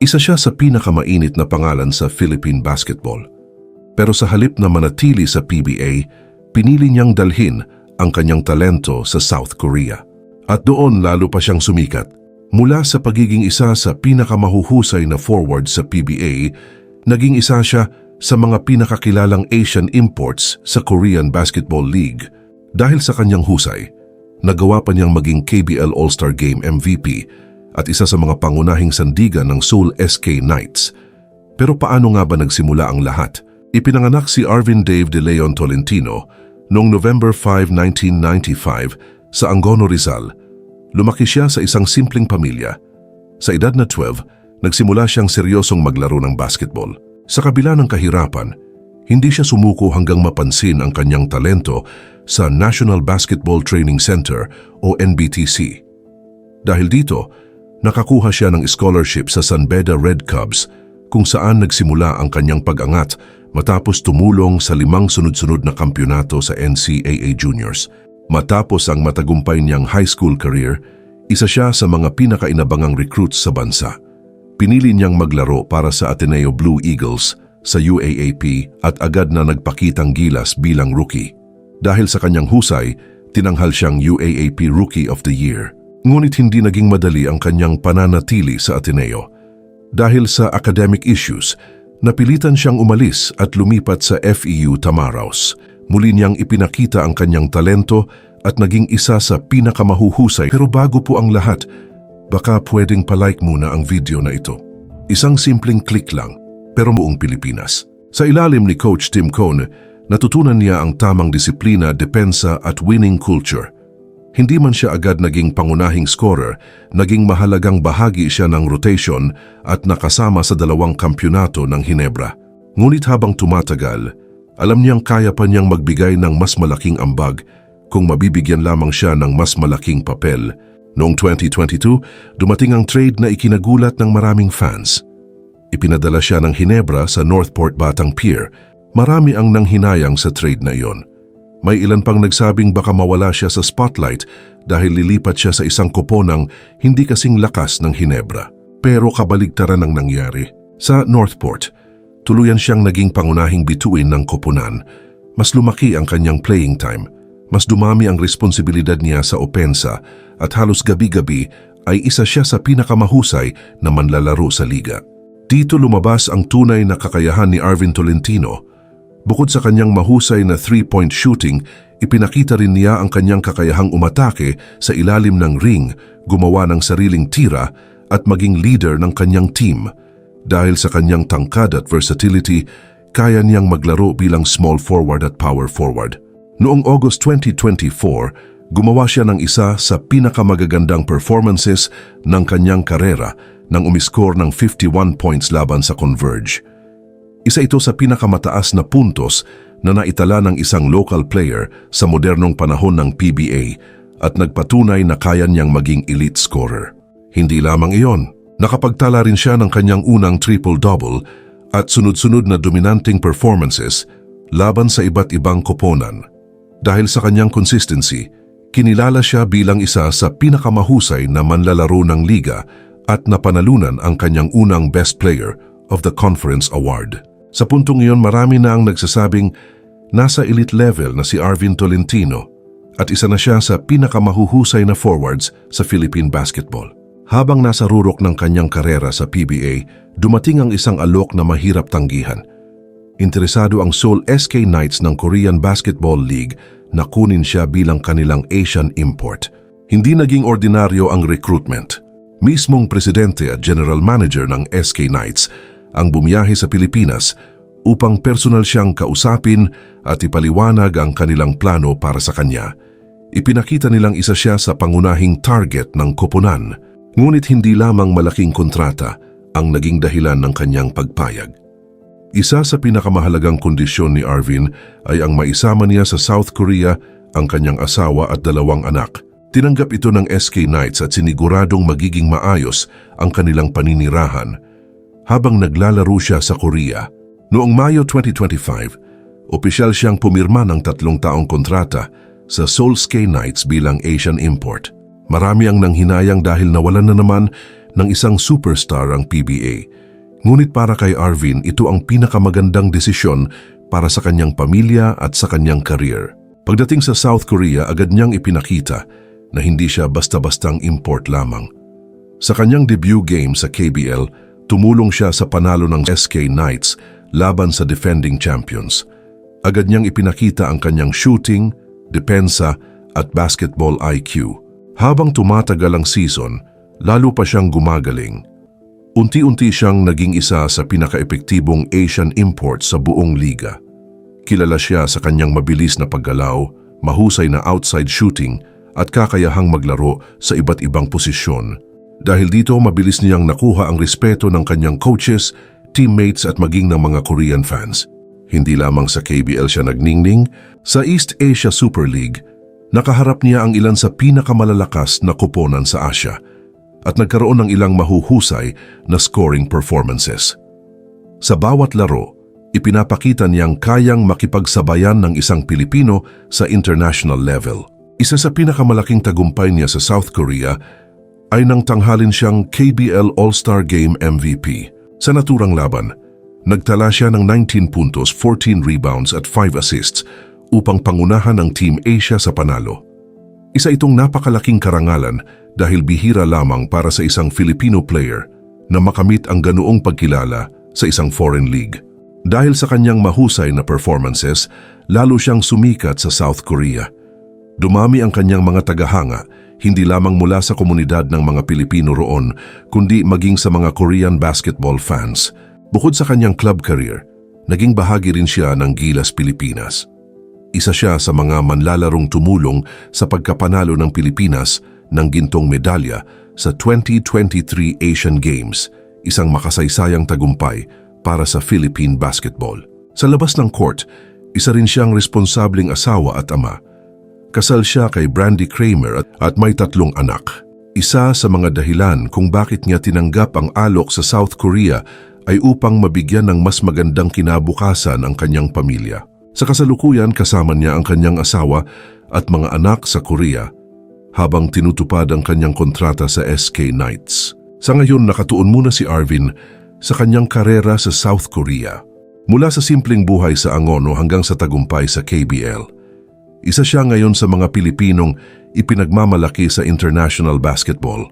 Isa siya sa pinakamainit na pangalan sa Philippine basketball. Pero sa halip na manatili sa PBA, pinili niyang dalhin ang kanyang talento sa South Korea. At doon lalo pa siyang sumikat. Mula sa pagiging isa sa pinakamahuhusay na forward sa PBA, naging isa siya sa mga pinakakilalang Asian imports sa Korean Basketball League. Dahil sa kanyang husay, nagawa pa niyang maging KBL All-Star Game MVP at isa sa mga pangunahing sandigan ng Seoul SK Knights. Pero paano nga ba nagsimula ang lahat? Ipinanganak si Arvin Dave De Leon Tolentino noong November 5, 1995 sa Angono, Rizal. Lumaki siya sa isang simpleng pamilya. Sa edad na 12, nagsimula siyang seryosong maglaro ng basketball. Sa kabila ng kahirapan, hindi siya sumuko hanggang mapansin ang kanyang talento sa National Basketball Training Center o NBTC. Dahil dito, nakakuha siya ng scholarship sa San Beda Red Cubs kung saan nagsimula ang kanyang pag-angat matapos tumulong sa 5 sunod-sunod na kampyonato sa NCAA Juniors. Matapos ang matagumpay niyang high school career, isa siya sa mga pinakainabangang recruits sa bansa. Pinili niyang maglaro para sa Ateneo Blue Eagles sa UAAP at agad na nagpakitang gilas bilang rookie. Dahil sa kanyang husay, tinanghal siyang UAAP Rookie of the Year. Ngunit hindi naging madali ang kanyang pananatili sa Ateneo. Dahil sa academic issues, napilitan siyang umalis at lumipat sa FEU Tamaraos. Muli niyang ipinakita ang kanyang talento at naging isa sa pinakamahuhusay. Pero bago po ang lahat, baka pwedeng palike muna ang video na ito. Isang simpleng click lang, pero buong Pilipinas. Sa ilalim ni Coach Tim Cone, natutunan niya ang tamang disiplina, depensa at winning culture. Hindi man siya agad naging pangunahing scorer, naging mahalagang bahagi siya ng rotation at nakasama sa 2 kampyonato ng Hinebra. Ngunit habang tumatagal, alam niyang kaya pa niyang magbigay ng mas malaking ambag kung mabibigyan lamang siya ng mas malaking papel. Noong 2022, dumating ang trade na ikinagulat ng maraming fans. Ipinadala siya ng Hinebra sa Northport Batang Pier. Marami ang nanghinayang sa trade na iyon. May ilan pang nagsabing baka mawala siya sa spotlight dahil lilipat siya sa isang koponang hindi kasing lakas ng Hinebra. Pero kabaligtaran ang nangyari. Sa Northport, tuluyan siyang naging pangunahing bituin ng koponan. Mas lumaki ang kanyang playing time. Mas dumami ang responsibilidad niya sa opensa at halos gabi-gabi ay isa siya sa pinakamahusay na manlalaro sa liga. Dito lumabas ang tunay na kakayahan ni Arvin Tolentino. Bukod sa kanyang mahusay na 3-point shooting, ipinakita rin niya ang kanyang kakayahang umatake sa ilalim ng ring, gumawa ng sariling tira at maging leader ng kanyang team. Dahil sa kanyang tangkad at versatility, kaya niyang maglaro bilang small forward at power forward. Noong August 2024, gumawa siya ng isa sa pinakamagagandang performances ng kanyang karera nang umiskor ng 51 points laban sa Converge. Isa ito sa pinakamataas na puntos na naitala ng isang local player sa modernong panahon ng PBA at nagpatunay na kaya niyang maging elite scorer. Hindi lamang iyon, nakapagtala rin siya ng kanyang unang triple-double at sunod-sunod na dominanting performances laban sa iba't ibang koponan. Dahil sa kanyang consistency, kinilala siya bilang isa sa pinakamahusay na manlalaro ng liga at napanalunan ang kanyang unang Best Player of the Conference Award. Sa puntong iyon, marami na ang nagsasabing nasa elite level na si Arvin Tolentino at isa na siya sa pinakamahuhusay na forwards sa Philippine basketball. Habang nasa rurok ng kanyang karera sa PBA, dumating ang isang alok na mahirap tanggihan. Interesado ang Seoul SK Knights ng Korean Basketball League na kunin siya bilang kanilang Asian import. Hindi naging ordinaryo ang recruitment. Mismong presidente at general manager ng SK Knights ang bumiyahe sa Pilipinas upang personal siyang kausapin at ipaliwanag ang kanilang plano para sa kanya. Ipinakita nilang isa siya sa pangunahing target ng koponan. Ngunit hindi lamang malaking kontrata ang naging dahilan ng kanyang pagpayag. Isa sa pinakamahalagang kondisyon ni Arvin ay ang maisama niya sa South Korea ang kanyang asawa at 2 anak. Tinanggap ito ng SK Knights at siniguradong magiging maayos ang kanilang paninirahan habang naglalaro siya sa Korea. Noong Mayo 2025, opisyal siyang pumirma ng 3 taong kontrata sa Seoul SK Knights bilang Asian import. Marami ang nanghinayang dahil nawalan na naman ng isang superstar ang PBA. Ngunit para kay Arvin, ito ang pinakamagandang desisyon para sa kanyang pamilya at sa kanyang career. Pagdating sa South Korea, agad niyang ipinakita na hindi siya basta-bastang import lamang. Sa kanyang debut game sa KBL, tumulong siya sa panalo ng SK Knights laban sa defending champions. Agad niyang ipinakita ang kanyang shooting, depensa at basketball IQ. Habang tumatagal ang season, lalo pa siyang gumagaling. Unti-unti siyang naging isa sa pinaka-epektibong Asian import sa buong liga. Kilala siya sa kanyang mabilis na paggalaw, mahusay na outside shooting at kakayahang maglaro sa iba't ibang posisyon. Dahil dito, mabilis niyang nakuha ang respeto ng kanyang coaches, teammates at maging ng mga Korean fans. Hindi lamang sa KBL siya nagningning, sa East Asia Super League, nakaharap niya ang ilan sa pinakamalalakas na koponan sa Asia at nagkaroon ng ilang mahuhusay na scoring performances. Sa bawat laro, ipinapakita niyang kayang makipagsabayan ng isang Pilipino sa international level. Isa sa pinakamalaking tagumpay niya sa South Korea ay nang tanghalin siyang KBL All-Star Game MVP. Sa naturang laban, nagtala siya ng 19 puntos, 14 rebounds at 5 assists upang pangunahan ang Team Asia sa panalo. Isa itong napakalaking karangalan dahil bihira lamang para sa isang Filipino player na makamit ang ganoong pagkilala sa isang foreign league. Dahil sa kanyang mahusay na performances, lalo siyang sumikat sa South Korea. Dumami ang kanyang mga tagahanga, hindi lamang mula sa komunidad ng mga Pilipino roon, kundi maging sa mga Korean basketball fans. Bukod sa kanyang club career, naging bahagi rin siya ng Gilas Pilipinas. Isa siya sa mga manlalarong tumulong sa pagkapanalo ng Pilipinas ng gintong medalya sa 2023 Asian Games, isang makasaysayang tagumpay para sa Philippine basketball. Sa labas ng court, isa rin siyang responsabling asawa at ama. Kasal siya kay Brandy Kramer at may 3 anak. Isa sa mga dahilan kung bakit niya tinanggap ang alok sa South Korea ay upang mabigyan ng mas magandang kinabukasan ang kanyang pamilya. Sa kasalukuyan, kasama niya ang kanyang asawa at mga anak sa Korea habang tinutupad ang kanyang kontrata sa SK Knights. Sa ngayon, nakatuon muna si Arvin sa kanyang karera sa South Korea. Mula sa simpleng buhay sa Angono hanggang sa tagumpay sa KBL. Isa siya ngayon sa mga Pilipinong ipinagmamalaki sa international basketball.